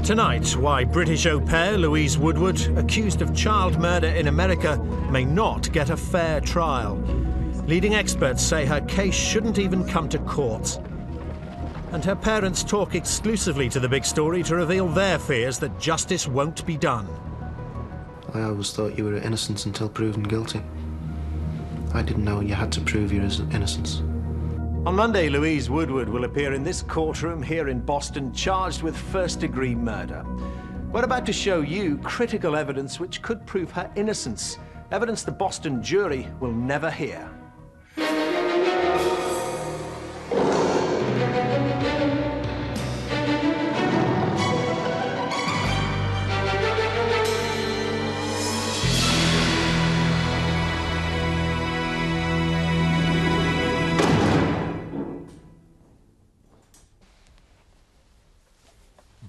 Tonight, why British au pair Louise Woodward, accused of child murder in America, may not get a fair trial. Leading experts say her case shouldn't even come to court. And her parents talk exclusively to the big story to reveal their fears that justice won't be done. I always thought you were innocent until proven guilty. I didn't know you had to prove your innocence. On Monday, Louise Woodward will appear in this courtroom here in Boston, charged with first-degree murder. We're about to show you critical evidence which could prove her innocence, evidence the Boston jury will never hear.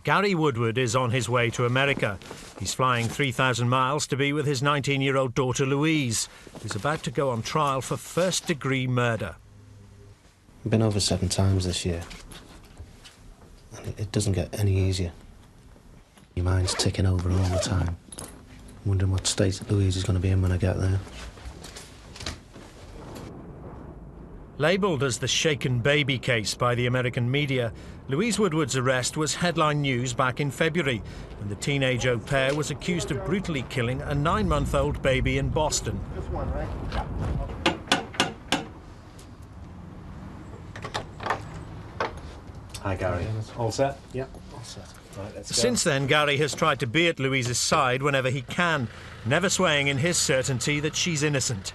Gary Woodward is on his way to America. He's flying 3,000 miles to be with his 19-year-old daughter Louise, who's about to go on trial for first-degree murder. I've been over 7 times this year, and it doesn't get any easier. Your mind's ticking over all the time, wondering what state Louise is going to be in when I get there. Labelled as the shaken baby case by the American media, Louise Woodward's arrest was headline news back in February, when the teenage au pair was accused of brutally killing a 9-month-old baby in Boston. Just one, right? Hi, Gary. All set? Yeah, all set. Right, let's go. Since then, Gary has tried to be at Louise's side whenever he can, never swaying in his certainty that she's innocent.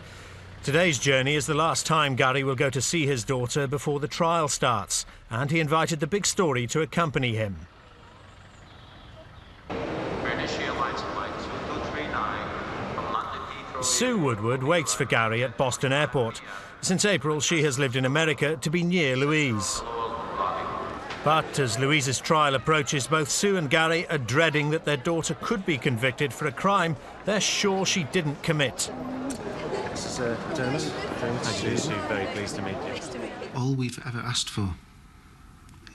Today's journey is the last time Gary will go to see his daughter before the trial starts, and he invited the big story to accompany him. Sue Woodward waits for Gary at Boston Airport. Since April, she has lived in America to be near Louise. But as Louise's trial approaches, both Sue and Gary are dreading that their daughter could be convicted for a crime they're sure she didn't commit. This is Dennis. Thank you, Sue. Very pleased to meet you. All we've ever asked for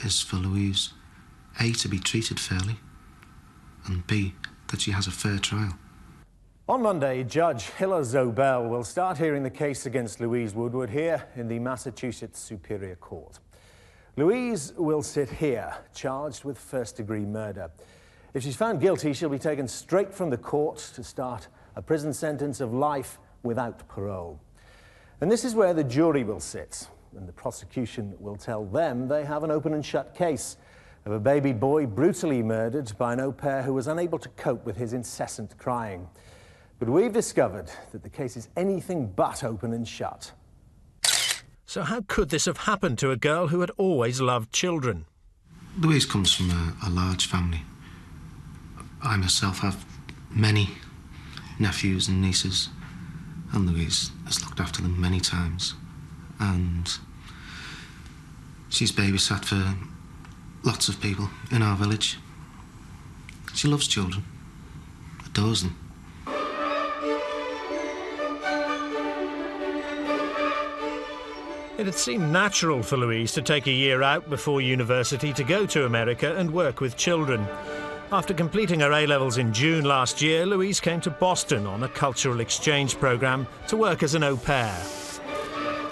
is for Louise, A, to be treated fairly, and B, that she has a fair trial. On Monday, Judge Hilla Zobel will start hearing the case against Louise Woodward here in the Massachusetts Superior Court. Louise will sit here, charged with first-degree murder. If she's found guilty, she'll be taken straight from the court to start a prison sentence of life without parole. And this is where the jury will sit, and the prosecution will tell them they have an open and shut case of a baby boy brutally murdered by an au pair who was unable to cope with his incessant crying. But we've discovered that the case is anything but open and shut. So how could this have happened to a girl who had always loved children? Louise comes from a large family. I myself have many nephews and nieces, and Louise has looked after them many times. And she's babysat for lots of people in our village. She loves children, adores them. It had seemed natural for Louise to take a year out before university to go to America and work with children. After completing her A-levels in June last year, Louise came to Boston on a cultural exchange programme to work as an au pair.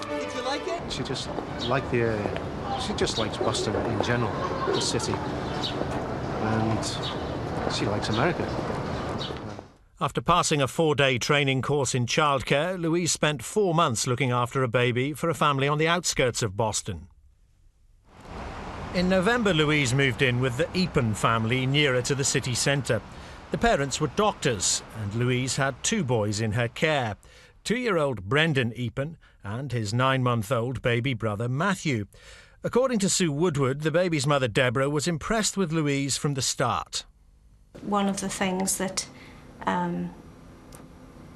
Did you like it? She just liked the area. She just likes Boston in general, the city. And she likes America. After passing a 4-day training course in childcare, Louise spent 4 months looking after a baby for a family on the outskirts of Boston. In November, Louise moved in with the Eapen family nearer to the city centre. The parents were doctors, and Louise had 2 boys in her care, 2-year-old Brendan Eapen and his 9-month-old baby brother Matthew. According to Sue Woodward, the baby's mother Deborah was impressed with Louise from the start. One of the things that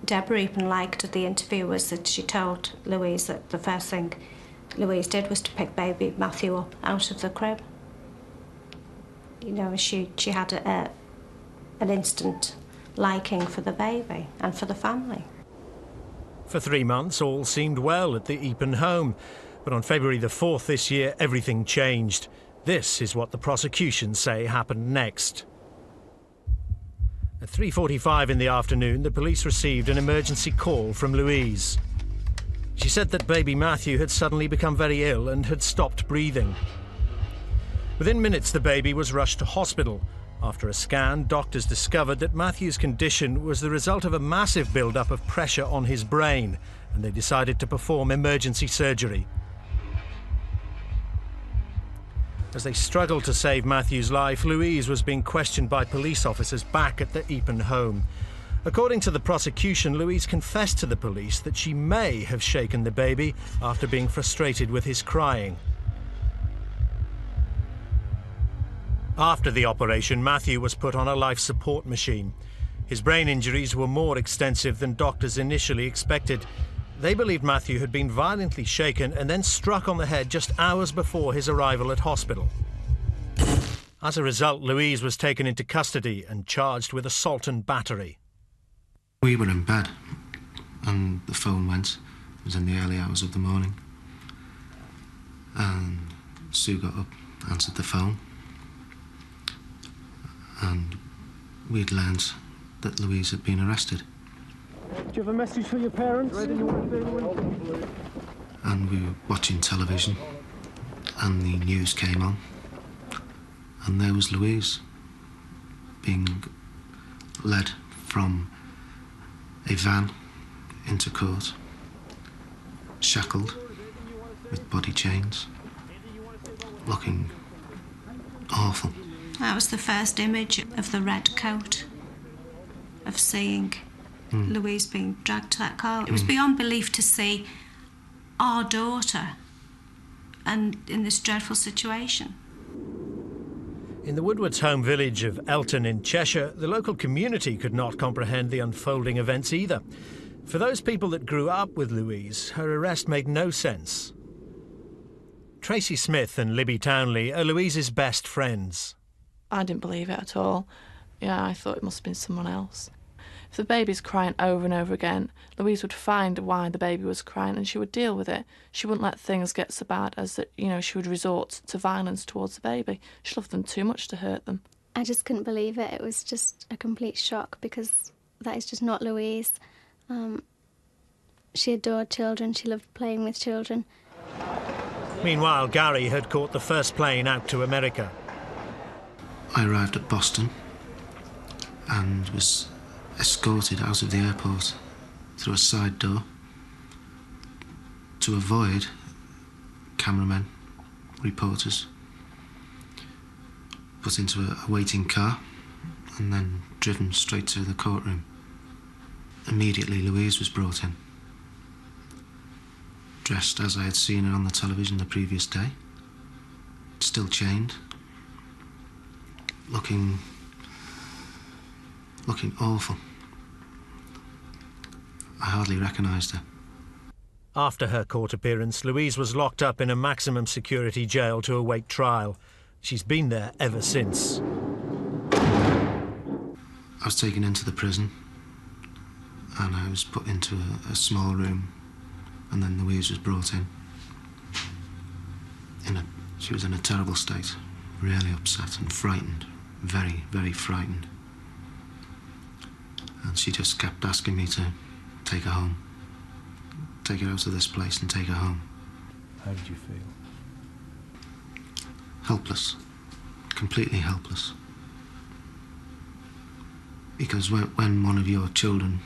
Deborah even liked at the interview was that she told Louise that the first thing Louise did was to pick baby Matthew up out of the crib. You know, she had an instant liking for the baby and for the family. For 3 months, all seemed well at the Eapen home. But on February the 4th this year, everything changed. This is what the prosecution say happened next. At 3:45 in the afternoon, the police received an emergency call from Louise. She said that baby Matthew had suddenly become very ill and had stopped breathing. Within minutes, the baby was rushed to hospital. After a scan, doctors discovered that Matthew's condition was the result of a massive build-up of pressure on his brain, and they decided to perform emergency surgery. As they struggled to save Matthew's life, Louise was being questioned by police officers back at the Epen home. According to the prosecution, Louise confessed to the police that she may have shaken the baby after being frustrated with his crying. After the operation, Matthew was put on a life support machine. His brain injuries were more extensive than doctors initially expected. They believed Matthew had been violently shaken and then struck on the head just hours before his arrival at hospital. As a result, Louise was taken into custody and charged with assault and battery. We were in bed and the phone went. It was in the early hours of the morning. And Sue got up, answered the phone. And we'd learned that Louise had been arrested. Do you have a message for your parents? And we were watching television, and the news came on, and there was Louise being led from a van into court, shackled with body chains, looking awful. That was the first image of the red coat, of seeing Louise being dragged to that car. It was beyond belief to see our daughter and in this dreadful situation. In the Woodwards' home village of Elton in Cheshire, the local community could not comprehend the unfolding events either. For those people that grew up with Louise, her arrest made no sense. Tracy Smith and Libby Townley are Louise's best friends. I didn't believe it at all. Yeah, I thought it must have been someone else. If the baby's crying over and over again, Louise would find why the baby was crying and she would deal with it. She wouldn't let things get so bad as that, she would resort to violence towards the baby. She loved them too much to hurt them. I just couldn't believe it. It was just a complete shock because that is just not Louise. She adored children. She loved playing with children. Meanwhile, Gary had caught the first plane out to America. I arrived at Boston and was escorted out of the airport through a side door to avoid cameramen, reporters, put into a waiting car and then driven straight to the courtroom. Immediately Louise was brought in, dressed as I had seen her on the television the previous day, still chained, looking awful. I hardly recognised her. After her court appearance, Louise was locked up in a maximum security jail to await trial. She's been there ever since. I was taken into the prison and I was put into a small room, and then Louise was brought in. She was in a terrible state, really upset and frightened, very, very frightened. And she just kept asking me to take her home, take her out of this place and take her home. How did you feel? Helpless, completely helpless. Because when one of your children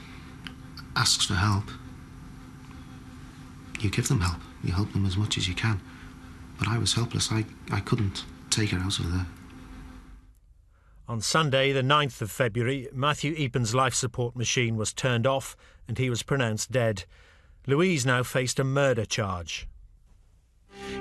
asks for help, you give them help. You help them as much as you can. But I was helpless. I couldn't take her out of there. On Sunday, the 9th of February, Matthew Epen's life support machine was turned off and he was pronounced dead. Louise now faced a murder charge.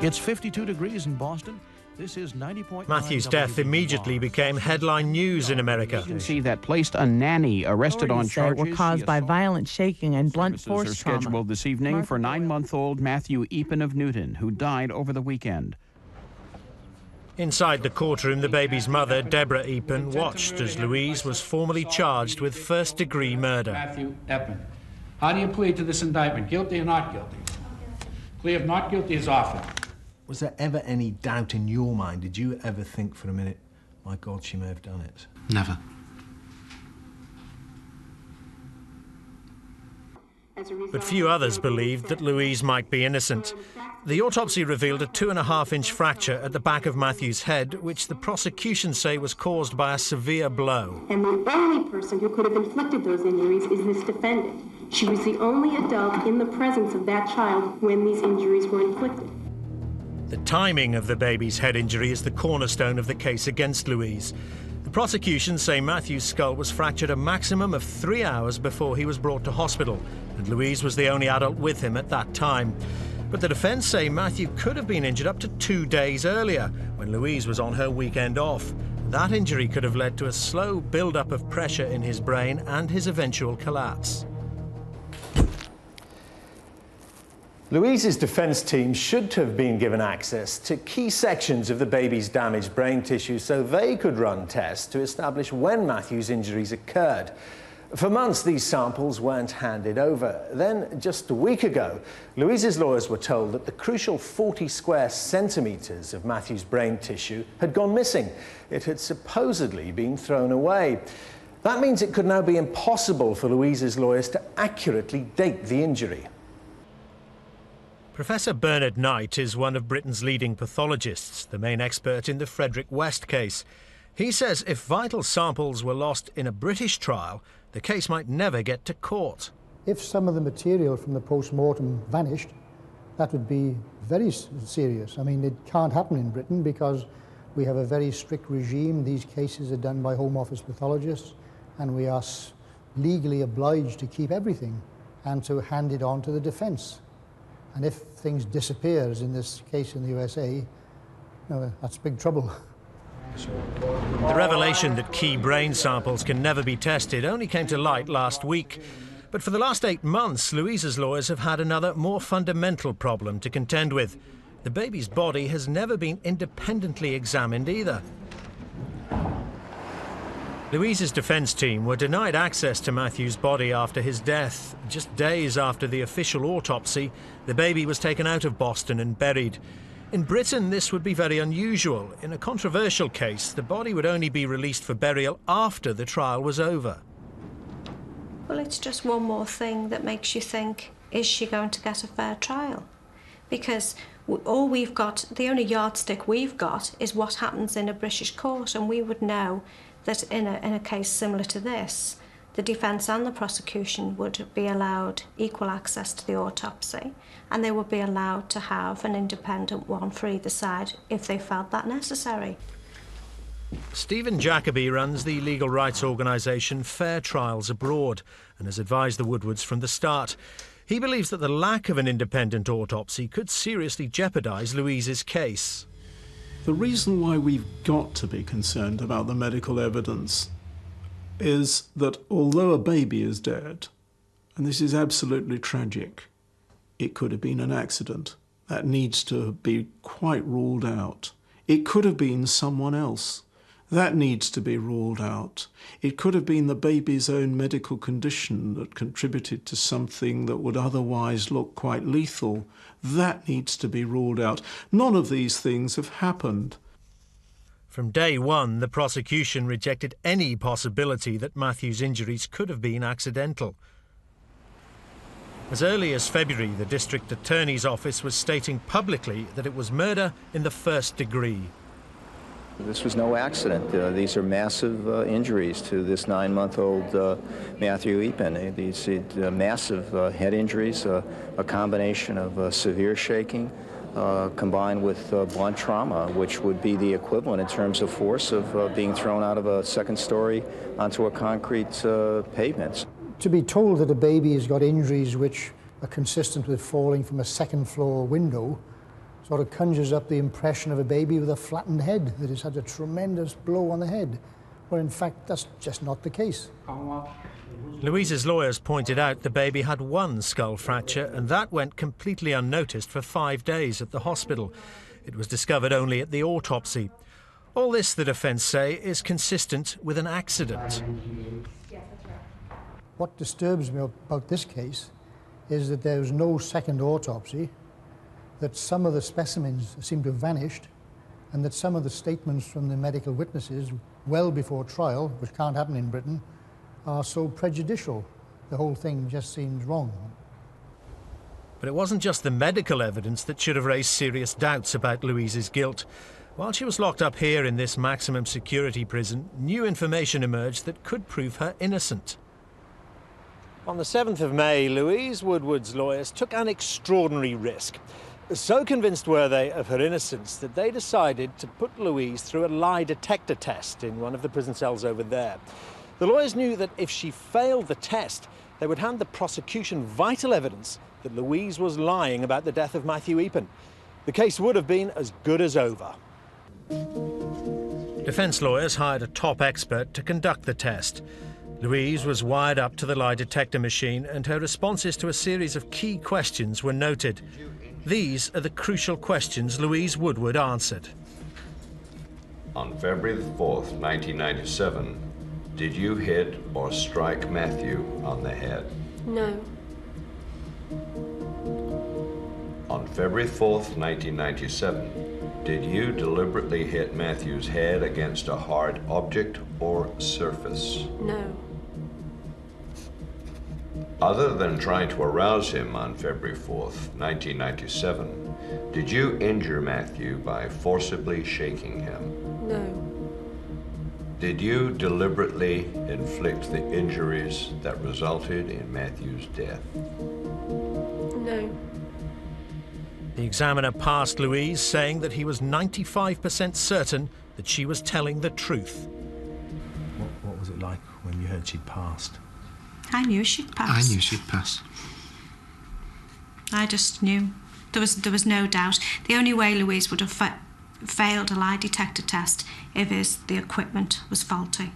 It's 52 degrees in Boston. This is 90.9. Matthew's death immediately became headline news in America. Agency that placed a nanny arrested on charges were caused by violent shaking and blunt force trauma. Are scheduled this evening for 9-month-old Matthew Epen of Newton, who died over the weekend. Inside the courtroom, the baby's mother, Deborah Epen, watched as Louise was formally charged with first-degree murder. Matthew Epen, how do you plead to this indictment, guilty or not guilty? Plea of not guilty is offered. Was there ever any doubt in your mind? Did you ever think for a minute, my God, she may have done it? Never. But few others believed that Louise might be innocent. The autopsy revealed a 2.5-inch fracture at the back of Matthew's head, which the prosecution say was caused by a severe blow. And the only person who could have inflicted those injuries is this defendant. She was the only adult in the presence of that child when these injuries were inflicted. The timing of the baby's head injury is the cornerstone of the case against Louise. The prosecution say Matthew's skull was fractured a maximum of 3 hours before he was brought to hospital, and Louise was the only adult with him at that time. But the defence say Matthew could have been injured up to 2 days earlier, when Louise was on her weekend off. That injury could have led to a slow build-up of pressure in his brain and his eventual collapse. Louise's defence team should have been given access to key sections of the baby's damaged brain tissue so they could run tests to establish when Matthew's injuries occurred. For months, these samples weren't handed over. Then, just a week ago, Louise's lawyers were told that the crucial 40 square centimetres of Matthew's brain tissue had gone missing. It had supposedly been thrown away. That means it could now be impossible for Louise's lawyers to accurately date the injury. Professor Bernard Knight is one of Britain's leading pathologists, the main expert in the Frederick West case. He says if vital samples were lost in a British trial, the case might never get to court. If some of the material from the post-mortem vanished, that would be very serious. I mean, it can't happen in Britain because we have a very strict regime. These cases are done by Home Office pathologists, and we are legally obliged to keep everything and to hand it on to the defence. And if things disappear, as in this case in the USA, that's big trouble. The revelation that key brain samples can never be tested only came to light last week. But for the last 8 months, Louise's lawyers have had another more fundamental problem to contend with. The baby's body has never been independently examined either. Louise's defence team were denied access to Matthew's body after his death. Just days after the official autopsy, the baby was taken out of Boston and buried. In Britain, this would be very unusual. In a controversial case, the body would only be released for burial after the trial was over. Well, it's just one more thing that makes you think, is she going to get a fair trial? Because all we've got, the only yardstick we've got, is what happens in a British court, and we would know that in a case similar to this, the defence and the prosecution would be allowed equal access to the autopsy, and they would be allowed to have an independent one for either side if they felt that necessary. Stephen Jacoby runs the legal rights organisation Fair Trials Abroad and has advised the Woodwards from the start. He believes that the lack of an independent autopsy could seriously jeopardise Louise's case. The reason why we've got to be concerned about the medical evidence is that although a baby is dead, and this is absolutely tragic, it could have been an accident. That needs to be quite ruled out. It could have been someone else. That needs to be ruled out. It could have been the baby's own medical condition that contributed to something that would otherwise look quite lethal. That needs to be ruled out. None of these things have happened. From day one, the prosecution rejected any possibility that Matthew's injuries could have been accidental. As early as February, the district attorney's office was stating publicly that it was murder in the first degree. This was no accident. These are massive injuries to this 9-month-old Matthew Epen. These massive head injuries, a combination of severe shaking combined with blunt trauma, which would be the equivalent in terms of force of being thrown out of a second story onto a concrete pavement. To be told that a baby has got injuries which are consistent with falling from a second-floor window sort of conjures up the impression of a baby with a flattened head that has had a tremendous blow on the head. Well, in fact, that's just not the case. Louise's lawyers pointed out the baby had one skull fracture, and that went completely unnoticed for 5 days at the hospital. It was discovered only at the autopsy. All this, the defence say, is consistent with an accident. What disturbs me about this case is that there was no second autopsy, that some of the specimens seem to have vanished, and that some of the statements from the medical witnesses well before trial, which can't happen in Britain, are so prejudicial. The whole thing just seems wrong. But it wasn't just the medical evidence that should have raised serious doubts about Louise's guilt. While she was locked up here in this maximum security prison, new information emerged that could prove her innocent. On the 7th of May, Louise Woodward's lawyers took an extraordinary risk. So convinced were they of her innocence that they decided to put Louise through a lie detector test in one of the prison cells over there. The lawyers knew that if she failed the test, they would hand the prosecution vital evidence that Louise was lying about the death of Matthew Eapen. The case would have been as good as over. Defence lawyers hired a top expert to conduct the test. Louise was wired up to the lie detector machine and her responses to a series of key questions were noted. These are the crucial questions Louise Woodward answered. On February 4th, 1997, did you hit or strike Matthew on the head? No. On February 4th, 1997, did you deliberately hit Matthew's head against a hard object or surface? No. Other than trying to arouse him on February 4th, 1997, did you injure Matthew by forcibly shaking him? No. Did you deliberately inflict the injuries that resulted in Matthew's death? No. The examiner passed Louise, saying that he was 95% certain that she was telling the truth. What was it like when you heard she'd passed? I knew she'd pass. I knew she'd pass. I just knew. There was no doubt. The only way Louise would have failed a lie detector test if the equipment was faulty.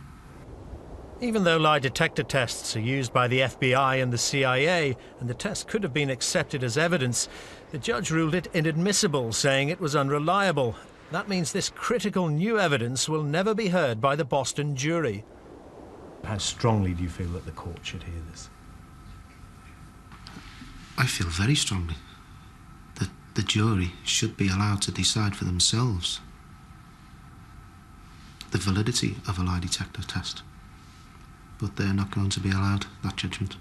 Even though lie detector tests are used by the FBI and the CIA, and the test could have been accepted as evidence, the judge ruled it inadmissible, saying it was unreliable. That means this critical new evidence will never be heard by the Boston jury. How strongly do you feel that the court should hear this? I feel very strongly that the jury should be allowed to decide for themselves the validity of a lie detector test. But they're not going to be allowed that judgment.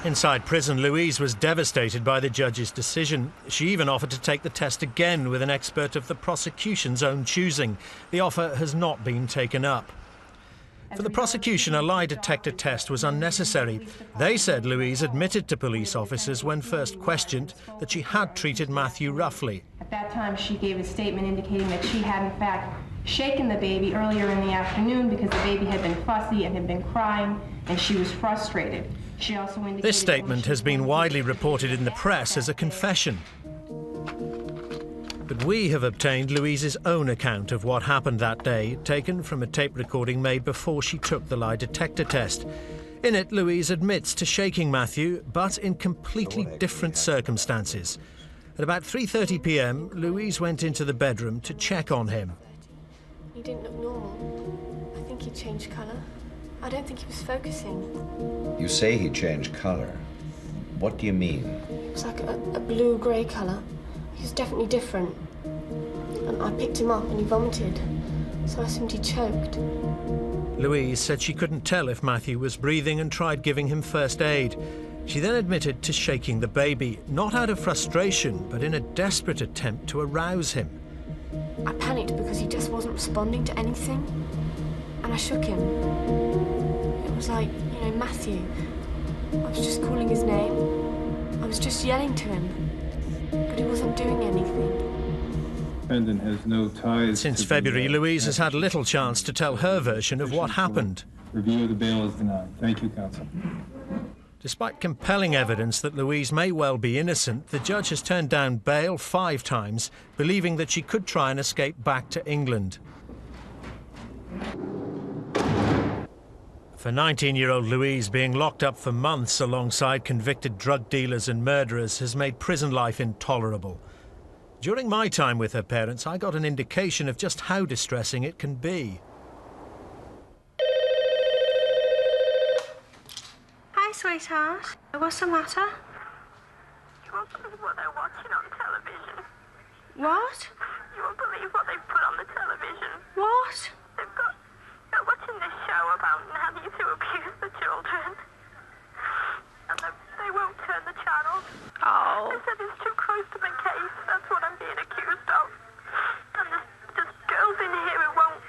Inside prison, Louise was devastated by the judge's decision. She even offered to take the test again with an expert of the prosecution's own choosing. The offer has not been taken up. For the prosecution, a lie detector test was unnecessary. They said Louise admitted to police officers when first questioned that she had treated Matthew roughly. At that time, she gave a statement indicating that she had, in fact, shaken the baby earlier in the afternoon because the baby had been fussy and had been crying, and she was frustrated. She also indicated this statement has been widely reported in the press as a confession. But we have obtained Louise's own account of what happened that day, taken from a tape recording made before she took the lie detector test. In it, Louise admits to shaking Matthew, but in completely different circumstances. At about 3:30 p.m, Louise went into the bedroom to check on him. He didn't look normal. I think he changed colour. I don't think he was focusing. You say he changed colour. What do you mean? It was like a blue-grey colour. He was definitely different. And I picked him up and he vomited. So I assumed he choked. Louise said she couldn't tell if Matthew was breathing and tried giving him first aid. She then admitted to shaking the baby, not out of frustration, but in a desperate attempt to arouse him. I panicked because he just wasn't responding to anything. And I shook him. It was like, Matthew. I was just calling his name. I was just yelling to him. But he wasn't doing anything. Defendant has no ties. Since February, Louise has had little chance to tell her version of what happened. Review of the bail is denied. Thank you, counsel. Despite compelling evidence that Louise may well be innocent, the judge has turned down bail 5 times, believing that she could try and escape back to England. For 19-year-old Louise, being locked up for months alongside convicted drug dealers and murderers has made prison life intolerable. During my time with her parents, I got an indication of just how distressing it can be. Hi, sweetheart. What's the matter? You won't believe what they're watching on television. What? You won't believe what they've put on the television. What? They're watching this show about nannies who abuse the children. And they won't turn the channel. Oh. They said it's too close to my case. That's what I'm being accused of. And there's girls in here who won't,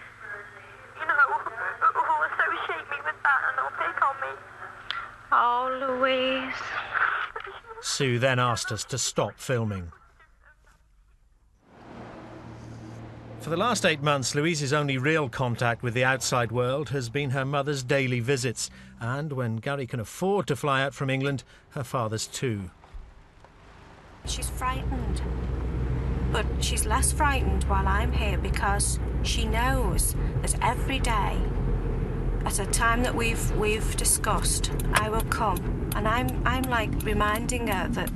you know, who'll associate me with that and they'll pick on me. Oh, Louise. Sue then asked us to stop filming. For the last 8 months, Louise's only real contact with the outside world has been her mother's daily visits, and when Gary can afford to fly out from England, her father's too. She's frightened, but she's less frightened while I'm here because she knows that every day, at a time that we've discussed, I will come, and I'm like reminding her that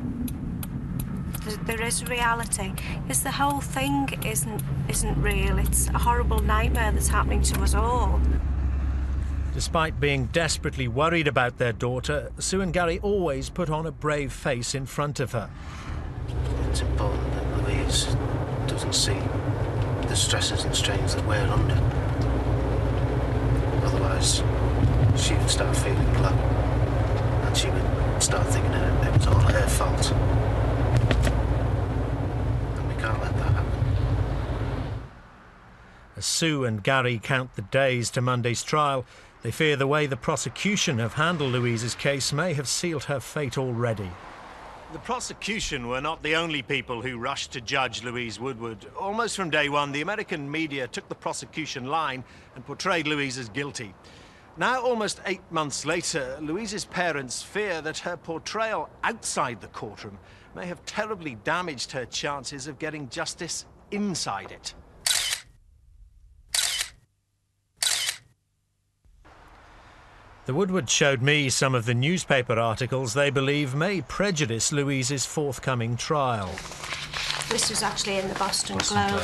there is reality, because the whole thing isn't real. It's a horrible nightmare that's happening to us all. Despite being desperately worried about their daughter, Sue and Gary always put on a brave face in front of her. It's important that Louise doesn't see the stresses and strains that we're under. Otherwise, she would start feeling low, and she would start thinking that it was all her fault. Can't let that happen. As Sue and Gary count the days to Monday's trial, they fear the way the prosecution have handled Louise's case may have sealed her fate already. The prosecution were not the only people who rushed to judge Louise Woodward. Almost from day one, the American media took the prosecution line and portrayed Louise as guilty. Now, almost 8 months later, Louise's parents fear that her portrayal outside the courtroom may have terribly damaged her chances of getting justice inside it. The Woodward showed me some of the newspaper articles they believe may prejudice Louise's forthcoming trial. This was actually in the Boston Globe,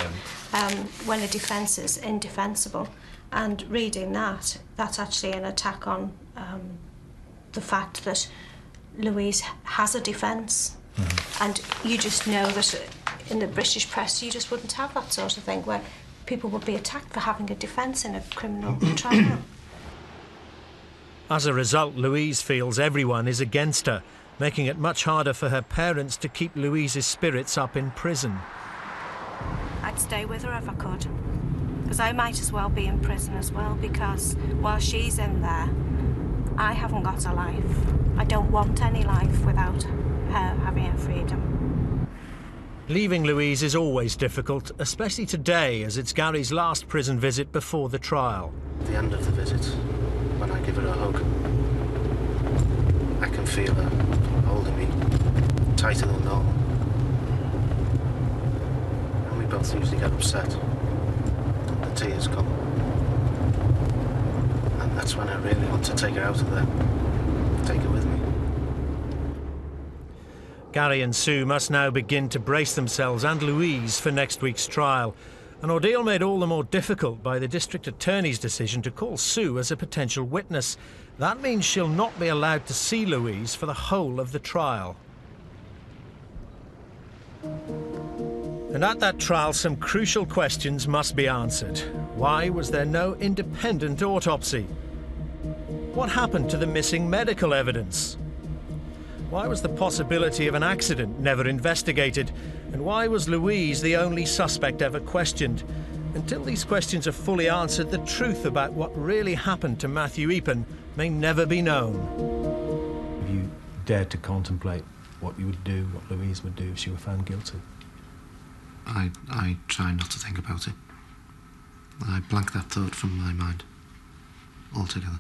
when a defence is indefensible. And reading that, that's actually an attack on the fact that Louise has a defence. And you just know that in the British press you just wouldn't have that sort of thing where people would be attacked for having a defence in a criminal trial. As a result, Louise feels everyone is against her, making it much harder for her parents to keep Louise's spirits up in prison. I'd stay with her if I could, because I might as well be in prison as well, because while she's in there, I haven't got a life. I don't want any life without her having her freedom. Leaving Louise is always difficult, especially today, as it's Gary's last prison visit before the trial. At the end of the visit, when I give her a hug, I can feel her holding me tighter than normal. And we both usually get upset, and the tears come. And that's when I really want to take her out of there, take her with me. Gary and Sue must now begin to brace themselves and Louise for next week's trial. An ordeal made all the more difficult by the district attorney's decision to call Sue as a potential witness. That means she'll not be allowed to see Louise for the whole of the trial. And at that trial, some crucial questions must be answered. Why was there no independent autopsy? What happened to the missing medical evidence? Why was the possibility of an accident never investigated? And why was Louise the only suspect ever questioned? Until these questions are fully answered, the truth about what really happened to Matthew Eapen may never be known. Have you dared to contemplate what you would do, what Louise would do if she were found guilty? I try not to think about it. I blank that thought from my mind altogether.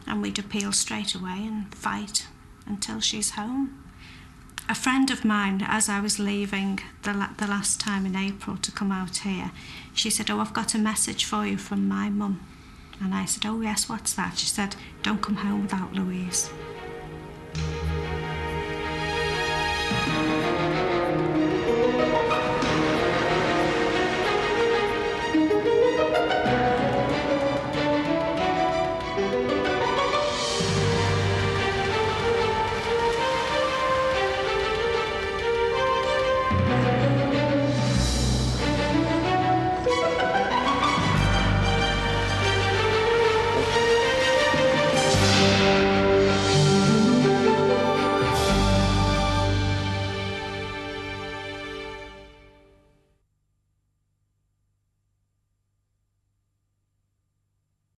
And we'd appeal straight away and fight until she's home. A friend of mine, as I was leaving the last time in April to come out here, she said, "Oh, I've got a message for you from my mum." And I said, "Oh yes, what's that?" She said, "Don't come home without Louise."